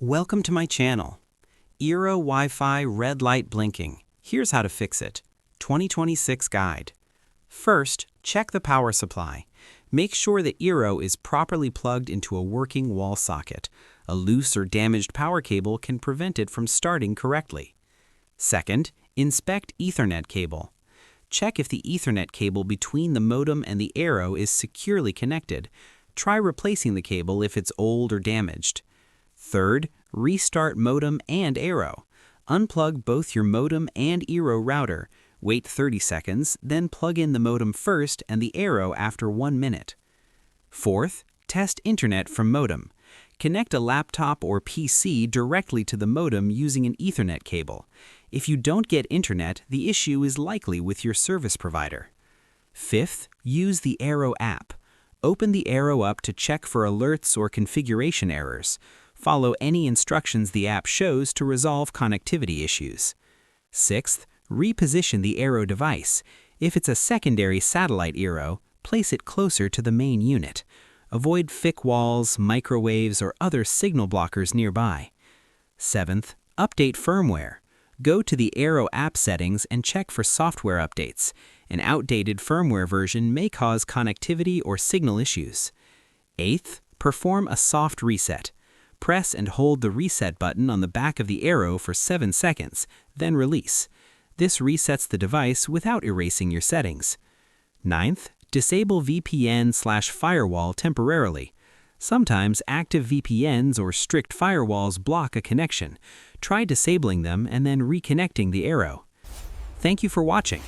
Welcome to my channel. Eero Wi-Fi red light blinking. Here's how to fix it. 2026 guide. First, check the power supply. Make sure the Eero is properly plugged into a working wall socket. A loose or damaged power cable can prevent it from starting correctly. Second, inspect Ethernet cable. Check if the Ethernet cable between the modem and the Eero is securely connected. Try replacing the cable if it's old or damaged. Third, restart modem and Eero. Unplug both your modem and Eero router. Wait 30 seconds, then plug in the modem first and the Eero after 1 minute. Fourth, test internet from modem. Connect a laptop or PC directly to the modem using an Ethernet cable. If you don't get internet, the issue is likely with your service provider. Fifth, use the Eero app. Open the Eero up to check for alerts or configuration errors. Follow any instructions the app shows to resolve connectivity issues. Sixth, reposition the Eero device. If it's a secondary satellite Eero, place it closer to the main unit. Avoid thick walls, microwaves, or other signal blockers nearby. Seventh, update firmware. Go to the Eero app settings and check for software updates. An outdated firmware version may cause connectivity or signal issues. Eighth, perform a soft reset. Press and hold the reset button on the back of the Eero for 7 seconds, then release. This resets the device without erasing your settings. Ninth, disable VPN/firewall temporarily. Sometimes active VPNs or strict firewalls block a connection. Try disabling them and then reconnecting the Eero. Thank you for watching.